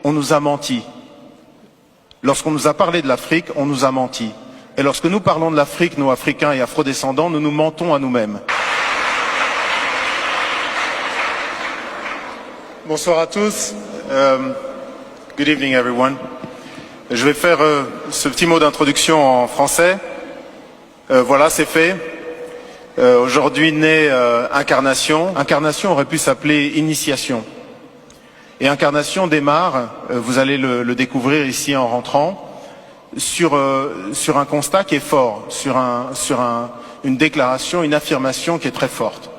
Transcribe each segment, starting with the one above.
on nous a menti. Lorsqu'on nous a parlé de l'Afrique, on nous a menti. Et lorsque nous parlons de l'Afrique, nous Africains et Afrodescendants, nous nous mentons à nous-mêmes. Bonsoir à tous. Good evening everyone. Je vais faire ce petit mot d'introduction en français. Voilà, c'est fait. Aujourd'hui naît Incarnation. Incarnation aurait pu s'appeler Initiation. Et Incarnation démarre, vous allez le découvrir ici en rentrant, sur un constat qui est fort, sur une déclaration, une affirmation qui est très forte.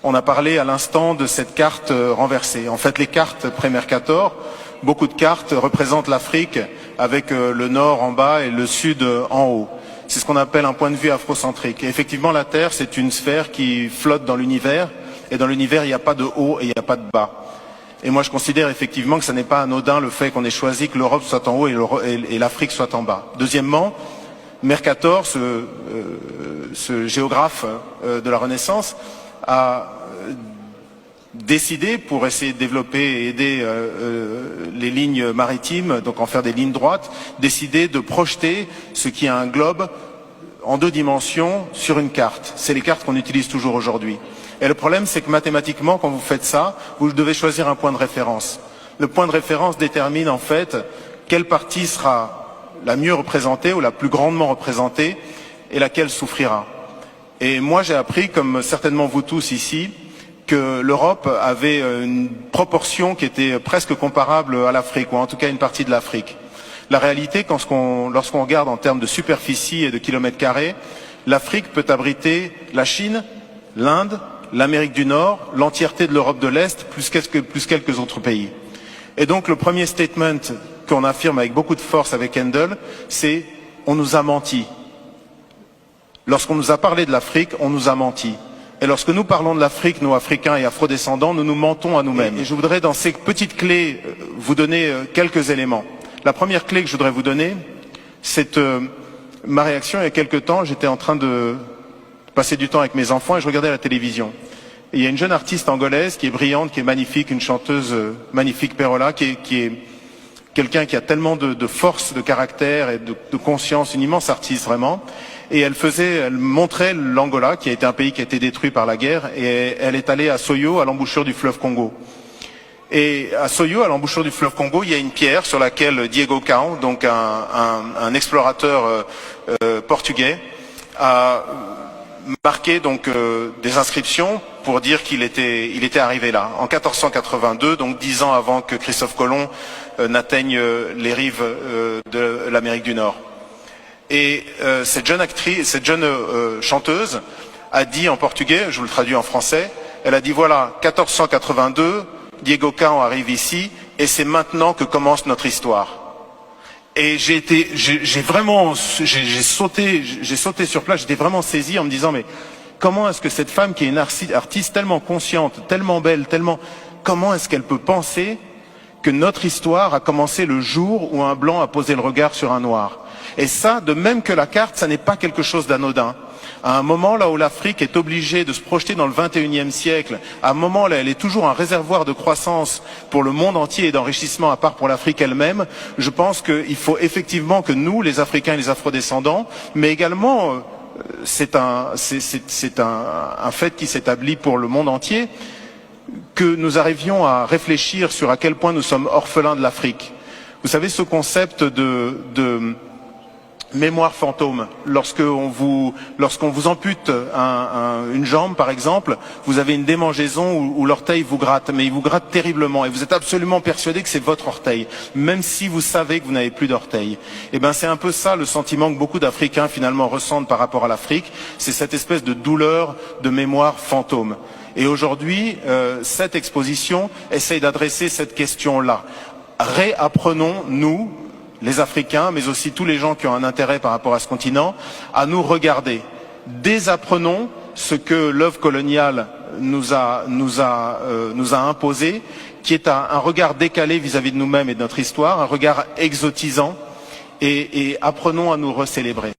On a parlé à l'instant de cette carte renversée. En fait, les cartes pré-Mercator, beaucoup de cartes représentent l'Afrique avec le nord en bas et le sud en haut. C'est ce qu'on appelle un point de vue afrocentrique. Et effectivement, la Terre, c'est une sphère qui flotte dans l'univers. Et dans l'univers, il n'y a pas de haut et il n'y a pas de bas. Et moi, je considère effectivement que ce n'est pas anodin le fait qu'on ait choisi que l'Europe soit en haut et l'Afrique soit en bas. Deuxièmement, Mercator, ce géographe de la Renaissance, a décidé, pour essayer de développer et aider les lignes maritimes, donc en faire des lignes droites, décidé de projeter ce qui est un globe en 2 dimensions sur une carte. C'est les cartes qu'on utilise toujours aujourd'hui. Et le problème, c'est que mathématiquement, quand vous faites ça, vous devez choisir un point de référence. Le point de référence détermine en fait quelle partie sera la mieux représentée ou la plus grandement représentée et laquelle souffrira. Et moi, j'ai appris, comme certainement vous tous ici, que l'Europe avait une proportion qui était presque comparable à l'Afrique, ou en tout cas une partie de l'Afrique. La réalité, lorsqu'on regarde en termes de superficie et de kilomètres carrés, l'Afrique peut abriter la Chine, l'Inde, l'Amérique du Nord, l'entièreté de l'Europe de l'Est, plus quelques autres pays. Et donc le premier statement qu'on affirme avec beaucoup de force avec Handel, c'est « on nous a menti ». Lorsqu'on nous a parlé de l'Afrique, on nous a menti. Et lorsque nous parlons de l'Afrique, nous Africains et Afrodescendants, nous nous mentons à nous-mêmes. Et je voudrais dans ces petites clés vous donner quelques éléments. La première clé que je voudrais vous donner, c'est ma réaction il y a quelque temps. J'étais en train de passer du temps avec mes enfants et je regardais la télévision. Et il y a une jeune artiste angolaise qui est brillante, qui est magnifique, une chanteuse magnifique, Perola, qui est quelqu'un qui a tellement de force, de caractère et de conscience, une immense artiste vraiment. Et elle montrait l'Angola, qui a été un pays qui a été détruit par la guerre, et elle est allée à Soyo, à l'embouchure du fleuve Congo. Et à Soyo, à l'embouchure du fleuve Congo, il y a une pierre sur laquelle Diego Cao, donc un explorateur portugais, a marqué donc des inscriptions pour dire qu'il était arrivé là en 1482, donc 10 ans avant que Christophe Colomb n'atteigne les rives de l'Amérique du Nord. Et cette jeune chanteuse a dit en portugais, je vous le traduis en français, elle a dit voilà, 1482, Diego Cao arrive ici et c'est maintenant que commence notre histoire. Et j'ai sauté sur place, j'étais vraiment saisi en me disant mais comment est-ce que cette femme qui est une artiste tellement consciente, tellement belle, comment est-ce qu'elle peut penser que notre histoire a commencé le jour où un blanc a posé le regard sur un noir? Et ça, de même que la carte, ça n'est pas quelque chose d'anodin. À un moment là où l'Afrique est obligée de se projeter dans le 21e siècle, à un moment là elle est toujours un réservoir de croissance pour le monde entier et d'enrichissement à part pour l'Afrique elle-même, je pense qu'il faut effectivement que nous, les Africains et les Afrodescendants, mais également, c'est un fait qui s'établit pour le monde entier, que nous arrivions à réfléchir sur à quel point nous sommes orphelins de l'Afrique. Vous savez, ce concept de mémoire fantôme, lorsqu'on vous ampute une jambe par exemple, vous avez une démangeaison où l'orteil vous gratte, mais il vous gratte terriblement et vous êtes absolument persuadé que c'est votre orteil, même si vous savez que vous n'avez plus d'orteil. Et ben c'est un peu ça le sentiment que beaucoup d'Africains finalement ressentent par rapport à l'Afrique, c'est cette espèce de douleur de mémoire fantôme. Et aujourd'hui, cette exposition essaye d'adresser cette question-là. Réapprenons, nous, les Africains, mais aussi tous les gens qui ont un intérêt par rapport à ce continent, à nous regarder. Désapprenons ce que l'œuvre coloniale nous a imposé, qui est un regard décalé vis-à-vis de nous-mêmes et de notre histoire, un regard exotisant, et apprenons à nous recélébrer.